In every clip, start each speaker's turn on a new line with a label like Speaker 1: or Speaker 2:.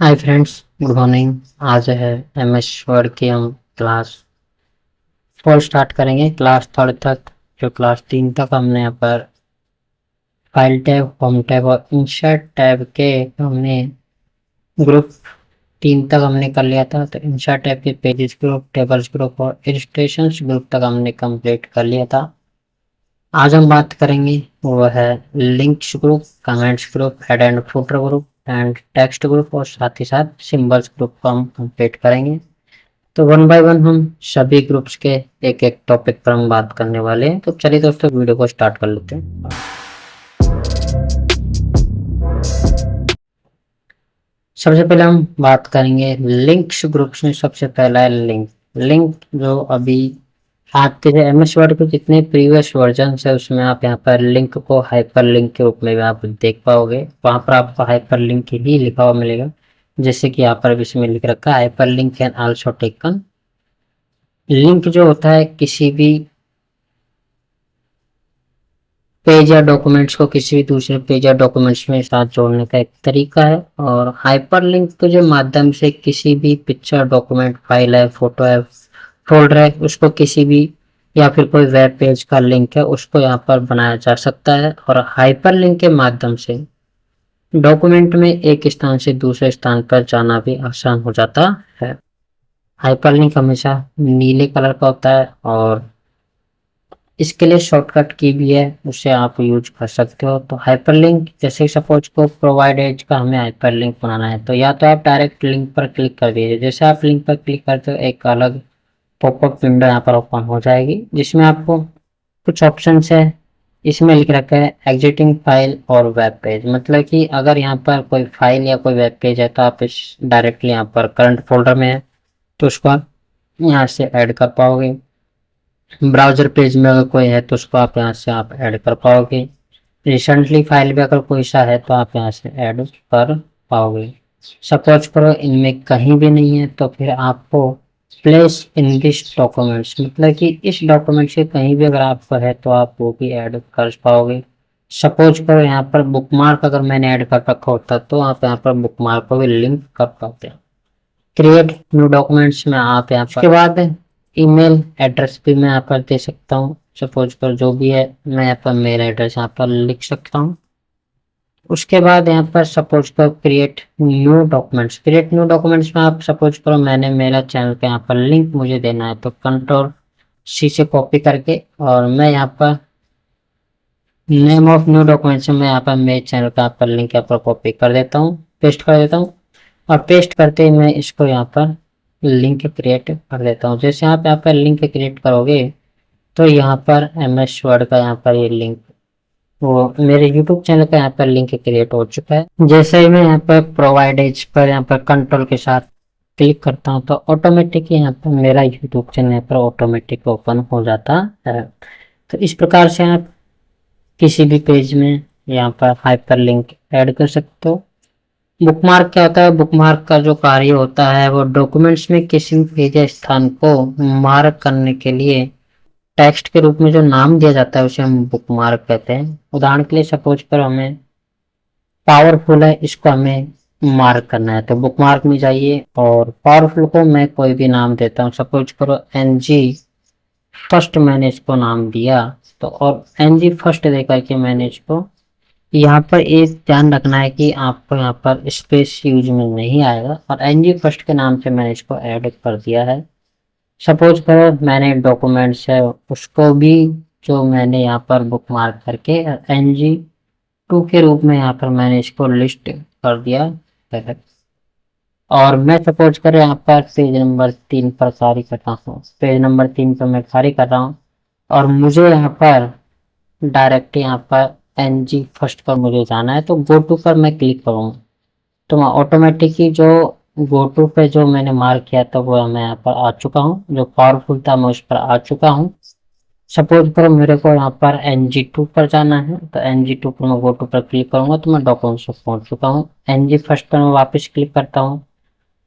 Speaker 1: Hi friends, good morning. आज है MS word की हम क्लास 4 स्टार्ट करेंगे। क्लास 3 तक, जो क्लास 3 तक हमने यहाँ पर फाइल टैब, होम टैब और इंसर्ट टैब के हमने ग्रुप 3 तक हमने कर लिया था। तो इंसर्ट टैब के पेजेस ग्रुप, टेबल्स ग्रुप और इलस्ट्रेशंस ग्रुप तक हमने कंप्लीट कर लिया था। आज हम बात करेंगे वो है links group, comments group, head and footer group and text group और साथ ही साथ सिंबल्स ग्रुप को हम कंप्लीट करेंगे। तो वन बाय वन हम सभी ग्रुप्स के एक एक टॉपिक पर हम बात करने वाले हैं। तो चलिए दोस्तों, वीडियो को स्टार्ट कर लेते हैं। सबसे पहले हम बात करेंगे लिंक्स ग्रुप्स में। सबसे पहला है लिंक। लिंक जो अभी आपके जो एमएस वर्ड के जितने प्रीवियस वर्जन है उसमें आप यहाँ पर लिंक को हाइपर लिंक के रूप में भी आप देख पाओगे। वहां पर आपको हाइपर लिंक ही लिखा हुआ मिलेगा, जैसे कि यहाँ पर इसमें लिख रखा है hyper link can also taken. Link जो होता है किसी भी पेज या डॉक्यूमेंट्स को किसी भी दूसरे पेज या डॉक्यूमेंट्स में साथ जोड़ने का एक तरीका है। और हाइपरलिंक के जो माध्यम से किसी भी पिक्चर, डॉक्यूमेंट, फाइल है, फोटो है, फोल्डर है, उसको किसी भी या फिर कोई वेब पेज का लिंक है उसको यहाँ पर बनाया जा सकता है। और हाइपरलिंक के माध्यम से डॉक्यूमेंट में एक स्थान से दूसरे स्थान पर जाना भी आसान हो जाता है। हाइपरलिंक हमेशा नीले कलर का होता है और इसके लिए शॉर्टकट की भी है, उसे आप यूज कर सकते हो। तो हाइपरलिंक, जैसे सपोज को प्रोवाइड एज का हमें हाइपरलिंक बनाना है तो या तो आप डायरेक्ट लिंक पर क्लिक कर दीजिए। जैसे आप लिंक पर क्लिक करते हो एक अलग पॉपअप विंडो यहाँ पर ओपन हो जाएगी, जिसमें आपको कुछ ऑप्शंस है। इसमें लिख रखा है एग्जिटिंग फाइल और वेब पेज, मतलब कि अगर यहाँ पर कोई फाइल या कोई वेब पेज है तो आप इस डायरेक्टली यहाँ पर करंट फोल्डर में है तो उसको आप यहाँ से ऐड कर पाओगे। ब्राउजर पेज में अगर कोई है तो उसको आप यहाँ से आप ऐड कर पाओगे। रिसेंटली फाइल भी अगर कोई सा है तो आप यहाँ से ऐड कर पाओगे। सपोज करो इनमें कहीं भी नहीं है तो फिर आपको प्लेस इन दिस डॉक्यूमेंट्स, मतलब कि इस डॉक्यूमेंट से कहीं भी अगर आपको है तो आप वो भी ऐड कर पाओगे। सपोज करो यहाँ पर बुकमार्क अगर मैंने ऐड कर रखा होता तो आप यहाँ पर बुकमार्क को भी लिंक कर पाते हैं। क्रिएट न्यू डॉक्यूमेंट्स में आप यहाँ पर, उसके बाद ईमेल एड्रेस भी मैं यहाँ पर दे सकता हूँ। सपोज कर जो भी है मैं यहाँ पर मेल एड्रेस यहाँ पर लिख सकता हूँ। उसके बाद यहाँ पर सपोज करो create new documents. Create new documents में आप सपोज करो मैंने मेरा चैनल पे यहाँ पर लिंक मुझे देना है तो कंट्रोल सी से कॉपी करके और मैं यहाँ पर नेम ऑफ न्यू डॉक्यूमेंट्स में यहाँ पर मेरे चैनल का यहाँ पर लिंक यहाँ पर कॉपी कर देता हूँ, पेस्ट कर देता हूँ। और पेस्ट करते ही मैं इसको यहाँ पर लिंक क्रिएट कर देता हूँ। जैसे आप यहाँ पर लिंक क्रिएट करोगे तो यहाँ पर एमएस वर्ड का यहाँ पर ये लिंक, वो मेरे यूट्यूब चैनल का यहाँ पर लिंक क्रिएट हो चुका है। जैसे ही मैं यहाँ पर प्रोवाइड एज पर यहाँ पर कंट्रोल के साथ क्लिक करता हूँ तो ऑटोमेटिक यहाँ पर मेरा यूट्यूब चैनल यहाँ पर ऑटोमेटिक ओपन हो जाता है। तो इस प्रकार से आप किसी भी पेज में यहाँ पर हाइपर लिंक ऐड कर सकते हो। बुकमार्क क्या होता है? बुकमार्क का जो कार्य होता है वो डॉक्यूमेंट्स में किसी भी पेज या स्थान को मार्क करने के लिए टेक्स्ट के रूप में जो नाम दिया जाता है उसे हम बुकमार्क कहते हैं। उदाहरण के लिए सपोज पर हमें पावरफुल है, इसको हमें मार्क करना है तो बुकमार्क में जाइए और पावरफुल को मैं कोई भी नाम देता हूँ। सपोज करो एनजी फर्स्ट मैंने इसको नाम दिया तो, और एनजी फर्स्ट देकर के मैंने इसको, यहाँ पर एक ध्यान रखना है कि आपको यहाँ पर स्पेस यूज में नहीं आएगा और एनजी फर्स्ट के नाम से मैंने इसको ऐड कर दिया है। सपोज करो मैंने डॉक्यूमेंट्स है उसको भी जो मैंने यहाँ पर बुक मार्क करके NG2 के रूप में यहाँ पर मैंने इसको लिस्ट कर दिया है। और मैं सपोज करें यहाँ पर पेज नंबर 3 पर कार्य कर रहा हूँ, पेज नंबर 3 पर मैं कार्य कर रहा हूँ और मुझे यहाँ पर डायरेक्ट यहाँ पर NG फर्स्ट पर मुझे जाना है तो गो टू पर मैं क्लिक करूँगा तो मैं ऑटोमेटिकली जो गो टू पे जो मैंने मार्क किया था वो मैं यहाँ पर आ चुका हूँ, जो पावरफुल था मैं उस पर आ चुका हूँ। सपोज करो मेरे को यहाँ पर NG2 पर जाना है तो NG2 पर मैं गो टू पर क्लिक करूंगा तो मैं डॉक्यूमेंट्स पर पहुंच चुका हूँ। NG फर्स्ट पर मैं वापस क्लिक करता हूँ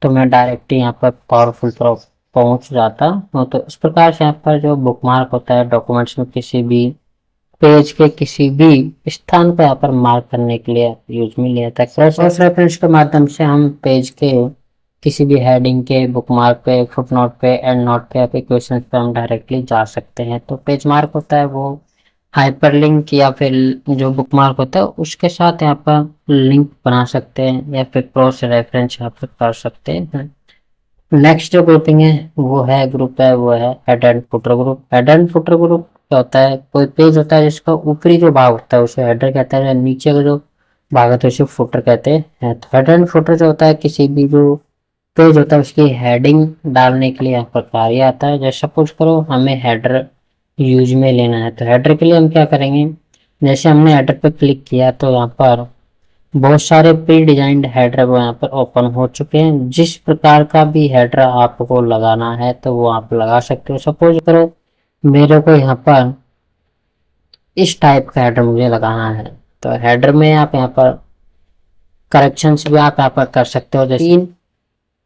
Speaker 1: तो मैं डायरेक्टली यहाँ पर पावरफुल पर पहुंच जाता हूँ। तो इस प्रकार से यहाँ पर जो बुकमार्क होता है डॉक्यूमेंट्स में किसी भी पेज के किसी भी स्थान को यहाँ पर मार्क करने के लिए यूज में लिया था। क्रॉस रेफरेंस के माध्यम से हम पेज के किसी भी हेडिंग के, बुक मार्क पे, फुट नोट पे, एंड नोट पे या फिर क्वेश्चन पे हम डायरेक्टली जा सकते हैं। तो पेज मार्क होता है वो हाइपरलिंक या फिर जो बुक मार्क होता है उसके साथ यहाँ पर लिंक बना सकते हैं या फिर क्रॉस रेफरेंस यहाँ पर कर सकते हैं। नेक्स्ट जो ग्रुपिंग है वो है head and footer group. Head and footer group क्या होता है, कोई पेज होता है जिसका ऊपरी जो भाग होता है उसे हेडर कहते हैं, नीचे का जो भाग होता है उसे फुटर कहते हैं। तो हेड एंड फुटर जो होता है किसी भी जो पेज होता है उसकी हेडिंग डालने के लिए यहाँ पर कार्य आता है। जैसे सपोज करो हमें हेडर यूज में लेना है, तो हेडर के लिए हम क्या करेंगे, जैसे हमने हेडर पर क्लिक किया तो यहाँ पर बहुत सारे प्री डिजाइंड हेडर वो यहाँ पर ओपन हो चुके हैं। जिस प्रकार का भी हेडर आपको लगाना है तो वो आप लगा सकते हो। सपोज करो मेरे को यहाँ पर इस टाइप का हेडर मुझे लगाना है, तो हेडर में आप यहाँ पर करेक्शंस भी आप यहाँ पर कर सकते हो। जैसे तीन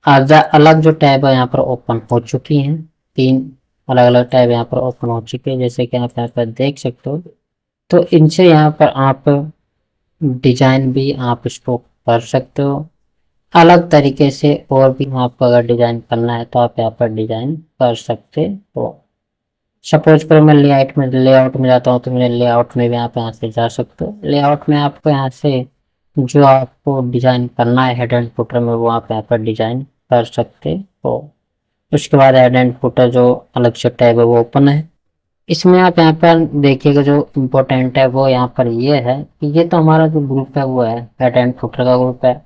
Speaker 1: अलग जो टैब है यहाँ पर ओपन हो चुकी हैं, तीन अलग अलग टैब यहाँ पर ओपन हो चुके हैं जैसे कि आप यहाँ पर देख सकते हो। तो इनसे यहाँ पर आप डिजाइन भी आप इसको कर सकते हो अलग तरीके से, और भी आपको अगर डिजाइन करना है तो आप यहाँ पर डिजाइन कर सकते हो। सपोज करो मैं लेआउट में जाता हूँ, तो मेरे लेआउट में भी आप यहाँ से जा सकते हो। लेआउट में आपको यहाँ से जो आपको डिजाइन करना है हेड एंड फुटर में वो आप यहाँ पर डिजाइन कर सकते हो। उसके बाद हेड एंड फुटर जो अलग से टैब है वो ओपन है। इसमें आप यहाँ पर देखिएगा जो इम्पोर्टेंट है वो यहाँ पर ये है कि ये तो हमारा जो ग्रुप है वो है हेड एंड फुटर का ग्रुप है।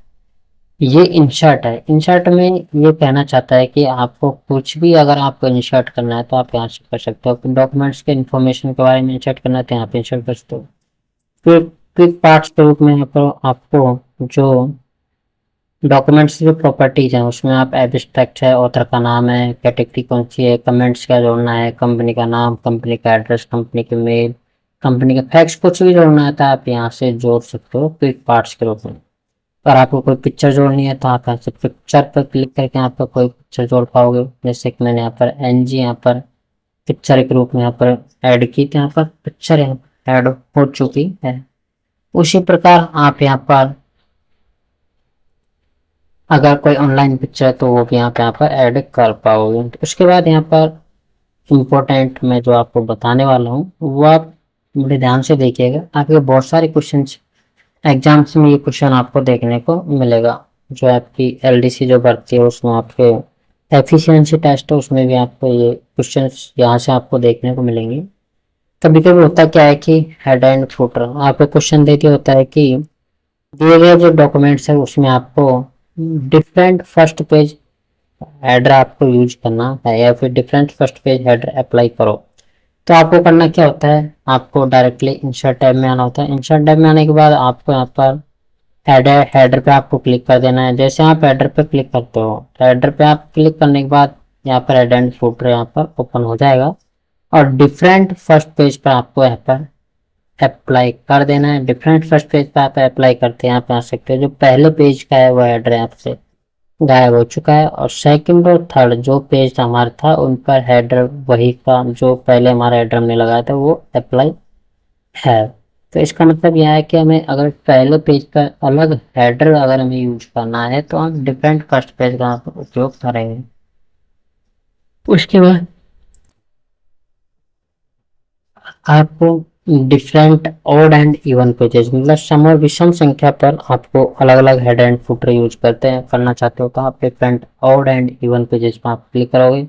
Speaker 1: ये इंसर्ट है, इंसर्ट में ये कहना चाहता है कि आपको कुछ भी अगर आपको इंसर्ट करना है तो आप यहाँ से कर सकते हो। डॉक्यूमेंट्स के इंफॉर्मेशन के बारे में इंसर्ट करना है तो यहाँ पे इंसर्ट कर सकते हो। फिर क्विक पार्ट्स के रूप में यहाँ पर आपको जो डॉक्यूमेंट्स जो प्रॉपर्टीज हैं उसमें आप एब्स्ट्रैक्ट है, ऑथर का नाम है, कैटेगरी कौन सी है, कमेंट्स क्या जोड़ना है, कंपनी का नाम, कंपनी का एड्रेस, कंपनी की मेल, कंपनी का फैक्स, कुछ भी जोड़ना है तो आप यहाँ से जोड़ सकते हो क्विक पार्ट्स के रूप में। अगर आपको कोई पिक्चर जोड़नी है तो आप यहाँ से पिक्चर पर क्लिक करके यहाँ पर कोई पिक्चर जोड़ पाओगे। जैसे कि मैंने यहाँ पर एनजी यहाँ पर पिक्चर के रूप में यहाँ पर ऐड की, तो यहाँ पर पिक्चर ऐड हो चुकी है। उसी प्रकार आप यहाँ पर अगर कोई ऑनलाइन पिक्चर है तो वो भी आप यहाँ पर ऐड कर पाओगे। उसके बाद यहाँ पर इम्पोर्टेंट मैं जो आपको बताने वाला हूँ वो आप बड़े ध्यान से देखिएगा। आपके बहुत सारे क्वेश्चन एग्जाम्स में ये क्वेश्चन आपको देखने को मिलेगा। जो आपकी एलडीसी जो भर्ती है उसमें आपके एफिशिएंसी टेस्ट है उसमें भी आपको ये क्वेश्चन यहाँ से आपको देखने को मिलेंगे। कभी कभी होता क्या है कि हेड एंड फुटर आपको क्वेश्चन दे दिया होता है कि दिए गए जो डॉक्यूमेंट्स है उसमें आपको डिफरेंट फर्स्ट पेज हेडर आपको यूज करना है या फिर different first page header apply करो। तो आपको करना क्या होता है, आपको डायरेक्टली इंसर्ट टैब में आना होता है। इंसर्ट टैब में आने के बाद आपको यहाँ पर हेडर पे आपको क्लिक कर देना है। जैसे आप हेडर पे क्लिक करते हो, हेडर पे आप क्लिक करने के बाद यहाँ पर हेड एंड फुटर यहाँ पर ओपन हो जाएगा और डिफरेंट फर्स्ट पेज पर आपको यहाँ पर अप्लाई कर देना है। डिफरेंट फर्स्ट पेज पर आप अप्लाई करते हैं, यहाँ पे आ सकते हो। जो पहले पेज का है वो हेडर यहाँ से गायब हो चुका है और सेकंड और थर्ड जो पेज हमारा था उन पर हेडर वही का जो पहले हमारा हेडर हमने लगाया था वो अप्लाई है। तो इसका मतलब यह है कि हमें अगर पहले पेज पर अलग हेडर अगर हमें यूज करना है तो हम डिफरेंट फर्स्ट पेज का उपयोग करेंगे। उसके बाद आपको different odd and even pages मतलब सम और विषम संख्या पर आपको अलग अलग हेड एंड फुटर यूज करना चाहते हो तो आप different odd and even pages पर आप क्लिक करोगे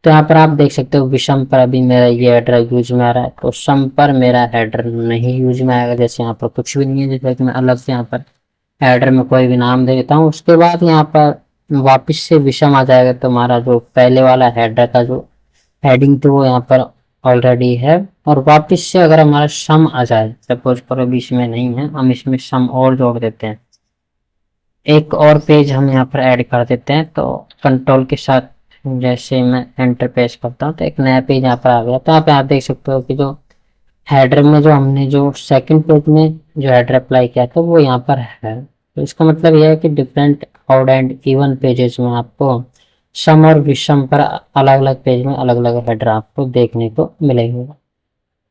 Speaker 1: तो यहाँ पर आप देख सकते हो विषम पर अभी मेरा ये हेडर यूज में आ रहा है, तो सम पर मेरा हेडर नहीं यूज में आएगा। जैसे यहाँ पर कुछ भी नहीं है, जैसे कि मैं अलग से यहाँ पर हेडर में कोई भी नाम दे देता हूँ, उसके बाद यहाँ पर वापस से विषम आ जाएगा तो हमारा जो पहले वाला हेडर का जो हेडिंग थी वो यहाँ पर ऑलरेडी है। और वापस से अगर हमारा सम आ जाए, सपोज करो अभी इसमें नहीं है, हम इसमें सम और जोड़ देते हैं, एक और पेज हम यहाँ पर ऐड कर देते हैं। तो कंट्रोल के साथ जैसे मैं एंटर प्रेस करता हूँ तो एक नया पेज यहाँ पर आ गया। तो आप देख सकते हो कि जो हेडर में जो हमने जो सेकंड पेज में जो हेडर अप्लाई किया था वो यहाँ पर है। तो इसका मतलब यह है कि different odd and even pages में आपको सम और विषम पर अलग अलग पेज में अलग अलग हेडर आपको देखने को मिलेंगे।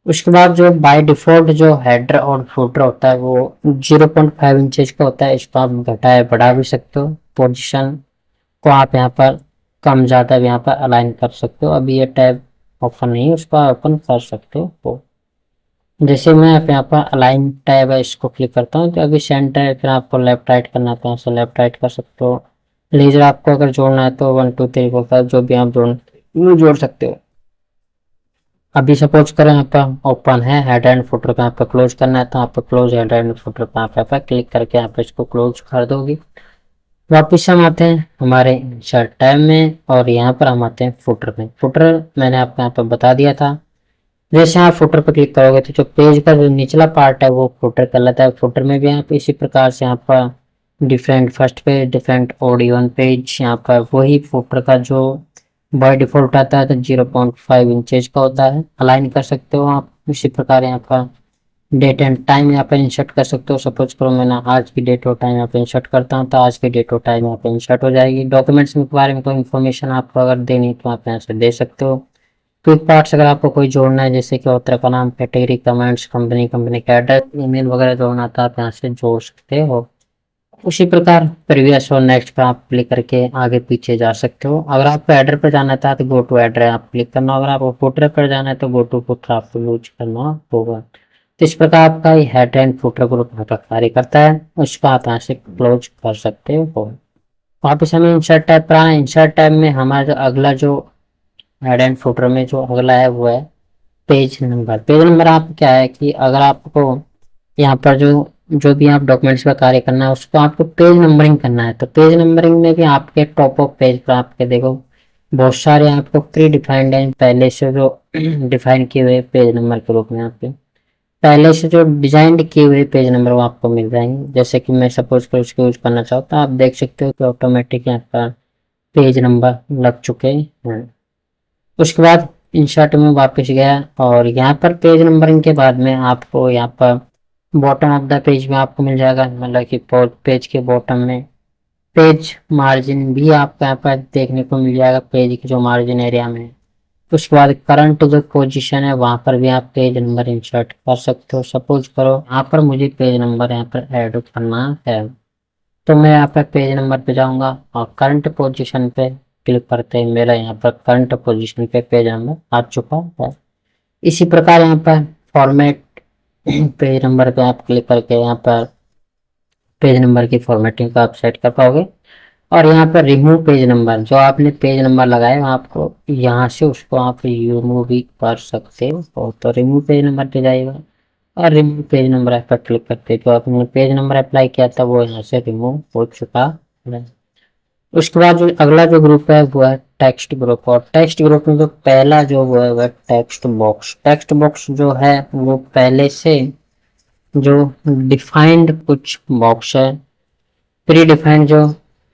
Speaker 1: उसके बाद जो बाय डिफॉल्ट जो हेडर और फुटर होता है वो 0.5 इंचेस का होता है। इसको आप घटाए बढ़ा भी सकते हो। पोजीशन को आप यहाँ पर कम ज़्यादा भी यहाँ पर अलाइन कर सकते हो। अभी ये टैब ओपन नहीं है, उसको आप ओपन कर सकते हो। जैसे मैं यहाँ पर अलाइन टैब है, इसको क्लिक करता हूँ तो अभी सेंटर है, फिर आपको लेफ्ट राइट करना है तो यहाँ से लेफ्ट राइट कर सकते हो। लेजर आपको अगर जोड़ना है तो 1 2 3 4 5 जो भी आप जोड़ सकते हो। अभी सपोज करें यहाँ पर ओपन है, हेड एंड फुटर पे यहाँ पर क्लोज करना है तो यहाँ पर क्लोज हेड एंड फुटर पे यहाँ पर क्लिक करके यहाँ पर इसको क्लोज कर दोगे। वापिस हम आते हैं हमारे इंसर्ट टैब में और यहाँ पर हम आते हैं फुटर में। फुटर मैंने आपको यहाँ पर बता दिया था। जैसे आप फुटर पर क्लिक करोगे तो जो पेज का जो निचला पार्ट है वो फुटर कहलाता है। फुटर में भी आप इसी प्रकार से यहाँ पर different first page, different audio page, यहाँ पर वही फुटर का जो बाय डिफॉल्ट आता है तो 0.5 इंचेस का होता है, अलाइन कर सकते हो आप। इसी प्रकार यहाँ पर डेट एंड टाइम यहाँ पर इंसर्ट कर सकते हो। सपोज करो मैंने आज की डेट और टाइम यहाँ पे इंसर्ट करता हूँ तो आज की डेट और टाइम यहाँ पे इंसर्ट हो जाएगी। डॉक्यूमेंट्स के बारे में कोई इन्फॉर्मेशन आपको अगर देनी तो आप यहाँ से दे सकते हो। क्विक पार्ट्स अगर आपको कोई जोड़ना है जैसे कि ऑथर का नाम, कैटेगरी, कमेंट्स, कंपनी का एड्रेस, ईमेल वगैरह जोड़ना तो आप यहाँ से जोड़ सकते हो। उसी प्रकार प्रीवियस और नेक्स्ट पर आप क्लिक करके आगे पीछे जा सकते हो। अगर आपको एडर पर जाना था तो गो टू एडर आप क्लिक करना। अगर आपको फुटर पर जाना है तो गो टू फुटर आपको यूज करना होगा। तो इस प्रकार आपका हेड एंड फुटर ग्रुप यहाँ पर कार्य करता है। उसको आप यहाँ से क्लोज कर सकते हो। वापिस हमें इंसर्ट टैब पर आना। इंसर्ट टैब में हमारा जो अगला जो हेड एंड फुटर में जो अगला है वो है पेज नंबर। पेज नंबर आप क्या है कि अगर आपको यहाँ पर जो भी आप डॉक्यूमेंट्स पर कार्य करना है उसको आपको पेज नंबरिंग करना है तो पेज नंबरिंग में भी आपके टॉप ऑफ पेज पर आपके देखो बहुत सारे आपको प्री डिफाइंड है, पहले से जो डिफाइन किए हुए पेज नंबर के रूप में आपके पहले से जो डिजाइन किए हुए पेज नंबर वो आपको मिल जाएंगे। जैसे कि मैं सपोज कर उसको यूज करना चाहता हूँ, आप देख सकते हो कि ऑटोमेटिक यहाँ पर पेज नंबर लग चुके हैं। उसके बाद इंसर्ट में वापस गया और यहाँ पर पेज नंबरिंग के बाद में आपको यहाँ पर बॉटम ऑफ द पेज में आपको मिल जाएगा, मतलब कि पेज के बॉटम में पेज मार्जिन भी आपको यहाँ पर देखने को मिल जाएगा, पेज की जो मार्जिन एरिया में। उसके बाद करंट जो पोजीशन है वहां पर भी आप पेज नंबर इंसर्ट कर सकते हो। सपोज करो यहाँ पर मुझे पेज नंबर यहाँ पर ऐड करना है तो मैं यहाँ पर पेज नंबर पे जाऊंगा और करंट पोजीशन पे क्लिक करते ही मेरा यहाँ पर करंट पोजीशन पे पेज नंबर आ चुका है। इसी प्रकार यहाँ पर फॉर्मेट पेज नंबर पे आप क्लिक करके यहाँ पर पेज नंबर की फॉर्मेटिंग को आप सेट कर पाओगे। और यहाँ पर रिमूव पेज नंबर, जो आपने पेज नंबर लगाया आपको यहाँ से उसको आप रिमूव भी कर सकते हो। तो रिमूव पेज नंबर पे जाइएगा और रिमूव पेज नंबर पर क्लिक करते तो आपने पेज नंबर अप्लाई किया था वो यहाँ से रिमूव हो चुका है। उसके बाद जो अगला जो ग्रुप है वो है टेक्स्ट ग्रुप। और टेक्स्ट ग्रुप में जो पहला जो वो है वह टेक्स्ट बॉक्स। टेक्स्ट बॉक्स जो है वो पहले से जो डिफाइंड कुछ बॉक्स है, प्री डिफाइंड जो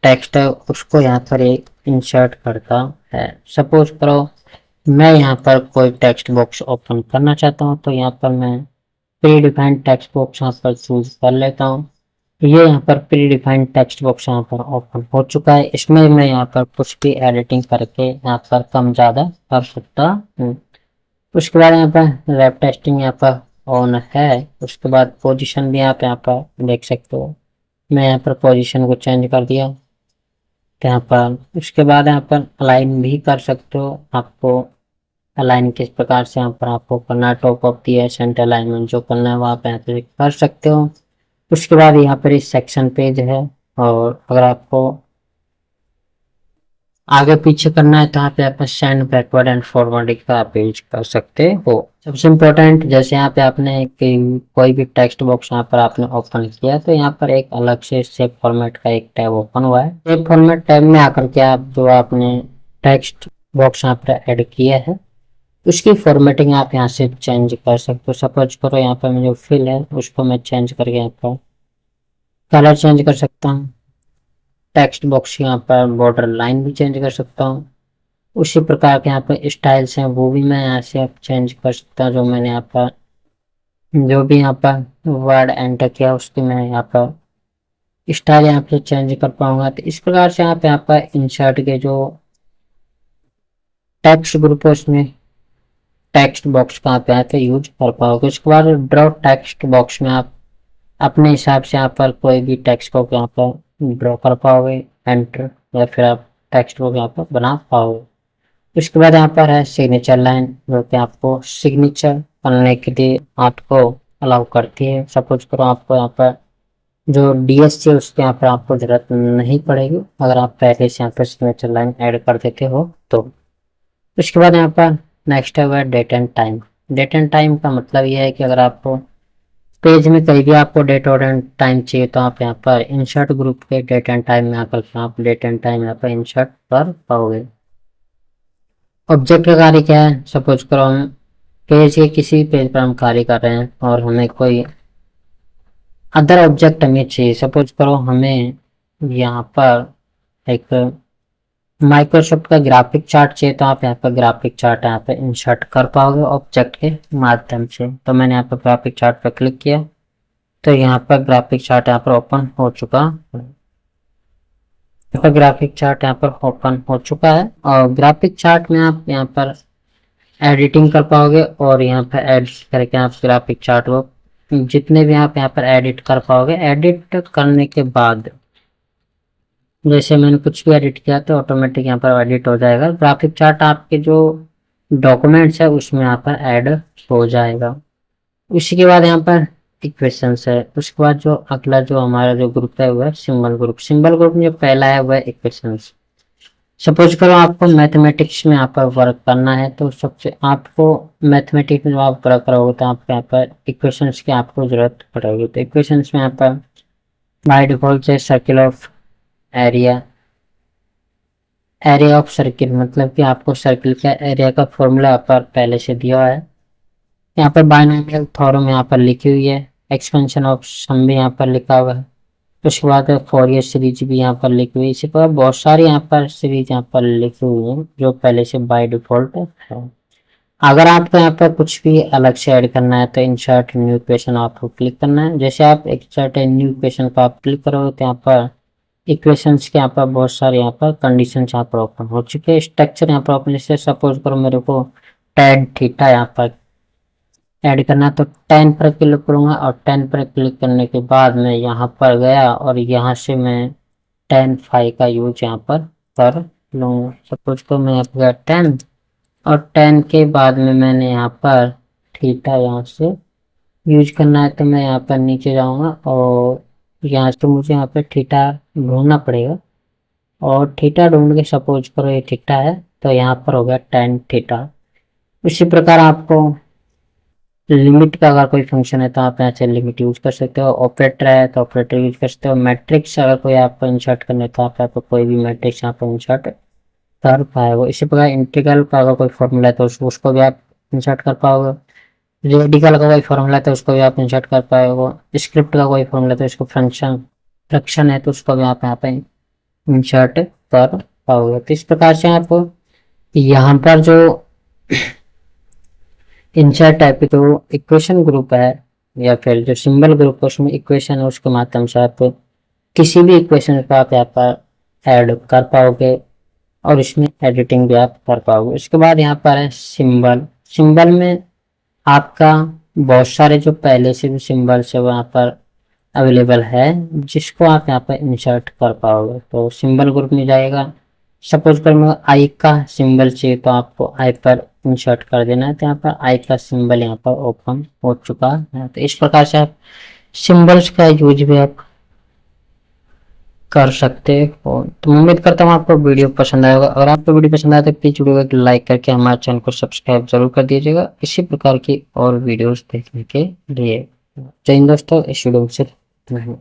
Speaker 1: टेक्स्ट है उसको यहाँ पर एक इंसर्ट करता है। सपोज करो मैं यहाँ पर कोई टेक्स्ट बॉक्स ओपन करना चाहता हूँ तो यहाँ पर मैं प्री डिफाइंड टेक्स्ट बॉक्स यहाँ पर चूज कर लेता हूँ। ये यहाँ पर प्री डिफाइंड टेक्स्ट बॉक्स यहाँ पर ओपन हो चुका है। इसमें मैं यहाँ पर कुछ भी एडिटिंग करके यहाँ पर कम ज़्यादा कर सकता हूँ। उसके बाद यहाँ पर रैप टेस्टिंग यहाँ पर ऑन है। उसके बाद पोजीशन भी आप यहाँ पर देख सकते हो। मैं यहाँ पर पोजीशन को चेंज कर दिया तो यहाँ पर उसके बाद यहाँ पर अलाइन भी कर सकते हो। आपको अलाइन किस प्रकार से यहाँ पर आपको करना है, top of the centre alignment जो करना है वो आप यहाँ पे कर सकते हो। उसके बाद यहाँ पर इस सेक्शन पेज है और अगर आपको आगे पीछे करना है तो यहाँ पे आप सेंड बैकवर्ड एंड फॉरवर्ड का आप यूज कर सकते हो। सबसे इम्पोर्टेंट जैसे यहाँ पे आपने कोई भी टेक्स्ट बॉक्स यहाँ पर आपने ओपन किया तो यहाँ पर एक अलग से सेव फॉर्मेट का एक टैब ओपन हुआ है। सेव फॉर्मेट टैब में आकर के आप जो आपने टेक्स्ट बॉक्स यहाँ पर ऐड किया है उसकी फॉर्मेटिंग आप यहाँ से चेंज कर सकते हो। सपोज करो यहाँ पर जो फिल है उसको मैं चेंज करके यहाँ पर कलर चेंज कर सकता हूँ। टेक्स्ट बॉक्स यहाँ पर बॉर्डर लाइन भी चेंज कर सकता हूँ। उसी प्रकार के यहाँ पर स्टाइल्स हैं वो भी मैं यहाँ से आप चेंज कर सकता हूँ। जो मैंने यहाँ पर जो भी यहाँ पर वर्ड एंटर किया उसकी मैं यहाँ पर स्टाइल यहाँ पे चेंज कर पाऊंगा। तो इस प्रकार से आप यहाँ पर इंसर्ट के जो टेक्स्ट ग्रुप है उसमें टेक्स्ट बॉक्स का आप यहाँ पे यूज कर पाओगे। उसके बाद ड्रॉ टेक्स्ट बॉक्स में आप अपने हिसाब से यहाँ पर कोई भी टेक्स्ट को यहाँ पर ड्रॉ कर पाओगे, एंटर, या फिर आप टेक्स्ट को यहाँ पर बना पाओगे। उसके बाद यहाँ पर है सिग्नेचर लाइन, जो कि आपको सिग्नेचर करने के लिए आपको अलाउ करती है। सपोज करो आपको यहाँ पर जो डीएस है उसके यहाँ पर आपको जरूरत नहीं पड़ेगी अगर आप पहले से यहाँ पर सिग्नेचर लाइन ऐड कर देते हो तो। उसके बाद यहाँ पर नेक्स्ट है वह date and time. Date and time का मतलब यह है कि अगर आपको पेज में कहीं भी आपको डेट और टाइम चाहिए तो आप यहाँ पर इंसर्ट ग्रुप के डेट एंड टाइम में आकर आप डेट एंड टाइम यहाँ पर इंसर्ट कर पाओगे। ऑब्जेक्ट का कार्य क्या है? सपोज करो हम पेज के किसी पेज पर हम कार्य कर रहे हैं और हमें कोई अदर ऑब्जेक्ट हमें चाहिए। सपोज करो हमें यहाँ पर एक माइक्रोसॉफ्ट का ग्राफिक चार्ट चाहिए तो आप यहाँ पर ग्राफिक चार्ट यहाँ पे इंसर्ट कर पाओगे ऑब्जेक्ट के माध्यम से। तो मैंने यहाँ पर ग्राफिक चार्ट पर क्लिक किया तो यहाँ पर ग्राफिक चार्ट यहाँ पर ओपन हो चुका है। यहाँ पर ग्राफिक चार्ट यहाँ पर ओपन हो चुका है और ग्राफिक चार्ट में आप यहाँ पर एडिटिंग कर पाओगे और यहाँ पर एडिट करके आप ग्राफिक चार्ट को जितने भी आप यहाँ पर एडिट कर पाओगे। एडिट करने के बाद जैसे मैंने कुछ भी एडिट किया तो ऑटोमेटिक यहाँ पर एडिट हो जाएगा। ग्राफिक चार्ट आपके जो डॉक्यूमेंट्स है उसमें यहाँ पर ऐड हो जाएगा। उसी के बाद यहाँ पर इक्वेशंस है। उसके बाद जो अगला जो हमारा जो ग्रुप है वह सिंबल ग्रुप। सिंबल ग्रुप में जो पहला है वह इक्वेशंस। सपोज करो आपको मैथमेटिक्स में यहाँ पर वर्क करना है तो सबसे आपको मैथमेटिक्स में जब आप वर्क करोगे तो आपको यहाँ पर इक्वेशंस की आपको जरूरत पड़ेगी। तो इक्वेशंस में यहाँ पर बाय डिफॉल्ट से circle of area, area of circle मतलब कि आपको सर्किल का एरिया का फॉर्मूला यहाँ पर पहले से दिया हुआ है। यहाँ पर बाइनोमियल थ्योरम यहाँ पर लिखी हुई है। एक्सपेंशन ऑफ सम भी यहाँ पर लिखा हुआ है। उसके बाद फोरियर सीरीज भी यहाँ पर लिखी हुई है। इसी पर बहुत सारी यहाँ पर सीरीज यहाँ पर लिखी हुई है जो पहले से बाय डिफॉल्ट है। अगर आपको यहाँ पर कुछ भी अलग से ऐड करना है तो इंसर्ट न्यू इक्वेशन आपको क्लिक करना है। जैसे आप इंसर्ट न्यू इक्वेशन पर आप क्लिक करोगे तो यहाँ पर इक्वेशंस के यहाँ पर बहुत सारे यहाँ पर कंडीशंस यहाँ पर ओपन हो चुके हैं। स्ट्रक्चर यहाँ पर ओपन, से सपोज करो मेरे को tan थीटा यहाँ पर ऐड करना तो 10 पर क्लिक करूंगा और 10 पर क्लिक करने के बाद मैं यहाँ पर गया और यहाँ से मैं tan फाई का यूज यहाँ पर कर लूँगा। सपोज को मैं यहाँ पर गया 10 और 10 के बाद में मैंने यहाँ पर थीटा यहाँ से यूज करना है तो मैं यहाँ पर नीचे जाऊँगा और यहाँ से मुझे यहाँ पे थीटा ढूंढना पड़ेगा और थीटा ढूंढ के सपोज करो ये थीटा है तो यहाँ पर हो गया tan थीटा। इसी प्रकार आपको लिमिट का अगर कोई फंक्शन है तो आप यहाँ से लिमिट यूज कर सकते हो। ऑपरेटर है तो ऑपरेटर यूज कर सकते हो। मैट्रिक्स अगर कोई आपको इंसर्ट करना है तो आप यहाँ पर कोई भी मैट्रिक्स यहाँ पर इंसर्ट कर पाएगा। इसी प्रकार इंटीग्रल का अगर कोई फॉर्मूला है तो उसको भी आप इंसर्ट कर पाओगे। रेडिकल का कोई फॉर्मूला है तो उसको भी आप इंसर्ट कर पाओगे। स्क्रिप्ट का कोई फॉर्मूला है तो उसको फ्रैक्शन है तो उसको भी आप यहाँ पे इंसर्ट कर पाओगे। तो इस प्रकार से आप यहाँ पर जो इंसर्ट टाइप की जो इक्वेशन ग्रुप है या फिर जो सिंबल ग्रुप है उसमें इक्वेशन है उसके माध्यम से आप किसी भी इक्वेशन को आप यहाँ पर ऐड कर पाओगे और इसमें एडिटिंग भी आप कर पाओगे। उसके बाद यहाँ पर है सिंबल। सिंबल में आपका बहुत सारे जो पहले से भी सिंबल्स है वो यहाँ पर अवेलेबल है जिसको आप यहाँ पर इंसर्ट कर पाओगे। तो सिंबल ग्रुप में जाएगा। सपोज कर मैं आई का सिंबल चाहिए तो आपको आई पर इंसर्ट कर देना है तो यहाँ पर आई का सिंबल यहाँ पर ओपन हो चुका है। तो इस प्रकार से आप सिंबल्स का यूज भी आप कर सकते हो। तो मैं उम्मीद करता हूँ आपको वीडियो पसंद आएगा। अगर आपको वीडियो पसंद आए तो प्लीज वीडियो को लाइक करके हमारे चैनल को सब्सक्राइब जरूर कर दीजिएगा इसी प्रकार की और वीडियोस देखने के लिए। जय हिंद दोस्तों, इस वीडियो में सिर्फ इतना ही।